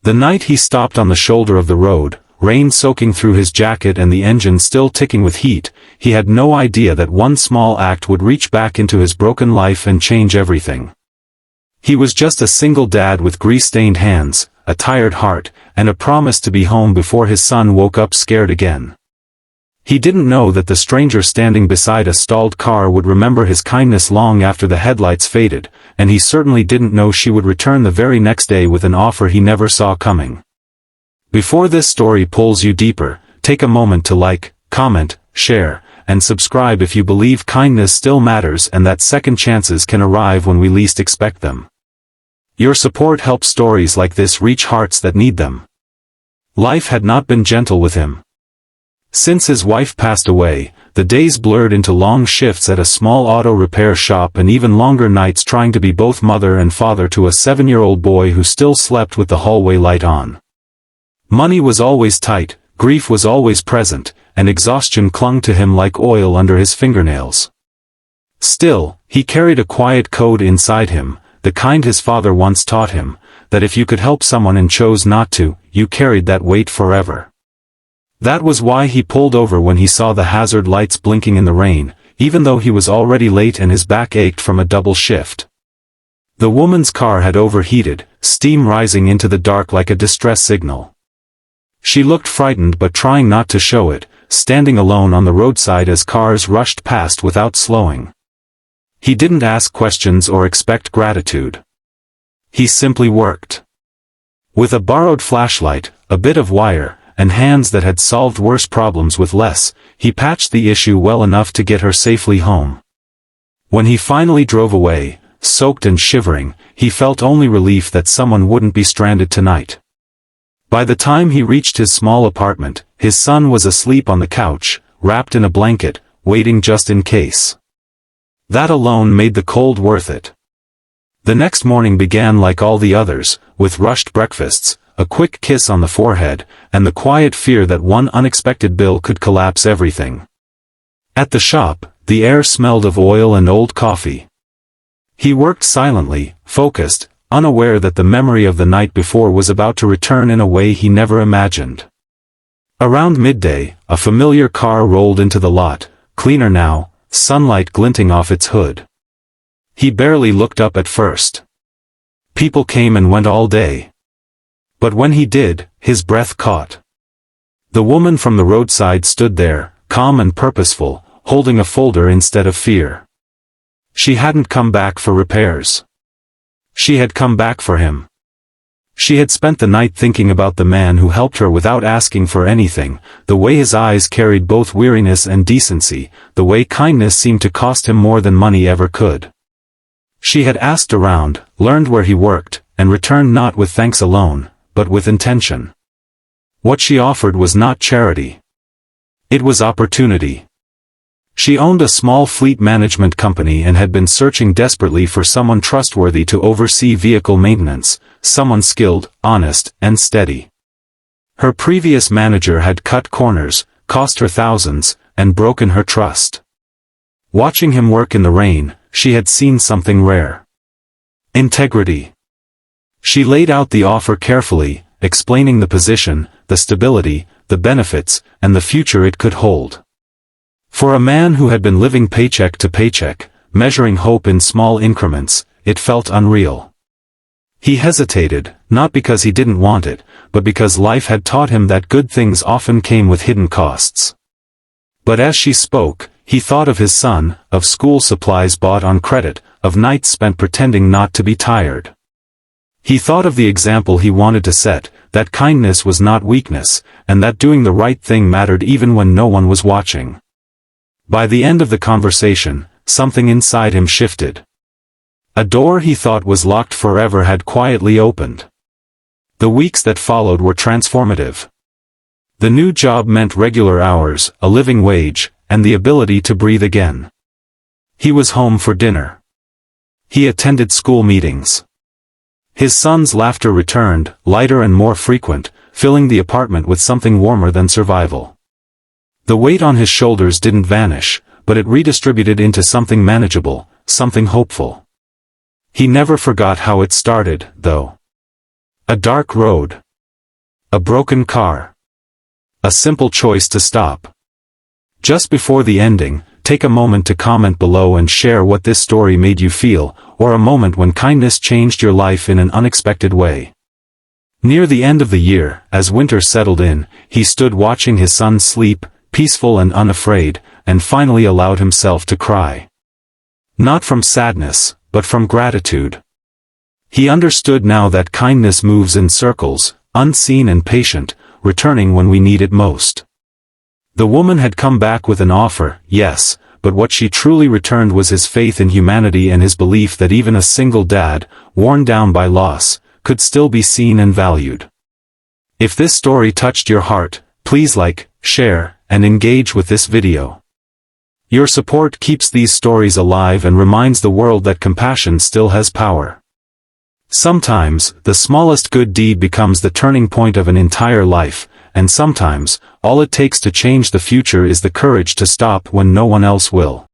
The night he stopped on the shoulder of the road, rain soaking through his jacket and the engine still ticking with heat, he had no idea that one small act would reach back into his broken life and change everything. He was just a single dad with grease-stained hands, a tired heart, and a promise to be home before his son woke up scared again. He didn't know that the stranger standing beside a stalled car would remember his kindness long after the headlights faded, and he certainly didn't know she would return the very next day with an offer he never saw coming. Before this story pulls you deeper, take a moment to like, comment, share, and subscribe if you believe kindness still matters and that second chances can arrive when we least expect them. Your support helps stories like this reach hearts that need them. Life had not been gentle with him. Since his wife passed away, the days blurred into long shifts at a small auto repair shop and even longer nights trying to be both mother and father to a 7-year-old boy who still slept with the hallway light on. Money was always tight, grief was always present, and exhaustion clung to him like oil under his fingernails. Still, he carried a quiet code inside him, the kind his father once taught him, that if you could help someone and chose not to, you carried that weight forever. That was why he pulled over when he saw the hazard lights blinking in the rain, even though he was already late and his back ached from a double shift. The woman's car had overheated, steam rising into the dark like a distress signal. She looked frightened but trying not to show it, standing alone on the roadside as cars rushed past without slowing. He didn't ask questions or expect gratitude. He simply worked. With a borrowed flashlight, a bit of wire, and hands that had solved worse problems with less, he patched the issue well enough to get her safely home. When he finally drove away, soaked and shivering, he felt only relief that someone wouldn't be stranded tonight. By the time he reached his small apartment, his son was asleep on the couch, wrapped in a blanket, waiting just in case. That alone made the cold worth it. The next morning began like all the others, with rushed breakfasts, a quick kiss on the forehead, and the quiet fear that one unexpected bill could collapse everything. At the shop, the air smelled of oil and old coffee. He worked silently, focused, unaware that the memory of the night before was about to return in a way he never imagined. Around midday, a familiar car rolled into the lot, cleaner now, sunlight glinting off its hood. He barely looked up at first. People came and went all day. But when he did, his breath caught. The woman from the roadside stood there, calm and purposeful, holding a folder instead of fear. She hadn't come back for repairs. She had come back for him. She had spent the night thinking about the man who helped her without asking for anything, the way his eyes carried both weariness and decency, the way kindness seemed to cost him more than money ever could. She had asked around, learned where he worked, and returned not with thanks alone, but with intention. What she offered was not charity. It was opportunity. She owned a small fleet management company and had been searching desperately for someone trustworthy to oversee vehicle maintenance, someone skilled, honest, and steady. Her previous manager had cut corners, cost her thousands, and broken her trust. Watching him work in the rain, she had seen something rare. Integrity. She laid out the offer carefully, explaining the position, the stability, the benefits, and the future it could hold. For a man who had been living paycheck to paycheck, measuring hope in small increments, it felt unreal. He hesitated, not because he didn't want it, but because life had taught him that good things often came with hidden costs. But as she spoke, he thought of his son, of school supplies bought on credit, of nights spent pretending not to be tired. He thought of the example he wanted to set, that kindness was not weakness, and that doing the right thing mattered even when no one was watching. By the end of the conversation, something inside him shifted. A door he thought was locked forever had quietly opened. The weeks that followed were transformative. The new job meant regular hours, a living wage, and the ability to breathe again. He was home for dinner. He attended school meetings. His son's laughter returned, lighter and more frequent, filling the apartment with something warmer than survival. The weight on his shoulders didn't vanish, but it redistributed into something manageable, something hopeful. He never forgot how it started, though. A dark road. A broken car. A simple choice to stop. Just before the ending, take a moment to comment below and share what this story made you feel, or a moment when kindness changed your life in an unexpected way. Near the end of the year, as winter settled in, he stood watching his son sleep, peaceful and unafraid, and finally allowed himself to cry. Not from sadness, but from gratitude. He understood now that kindness moves in circles, unseen and patient, returning when we need it most. The woman had come back with an offer, yes, but what she truly returned was his faith in humanity and his belief that even a single dad, worn down by loss, could still be seen and valued. If this story touched your heart, please like, share, and engage with this video. Your support keeps these stories alive and reminds the world that compassion still has power. Sometimes, the smallest good deed becomes the turning point of an entire life, and sometimes, all it takes to change the future is the courage to stop when no one else will.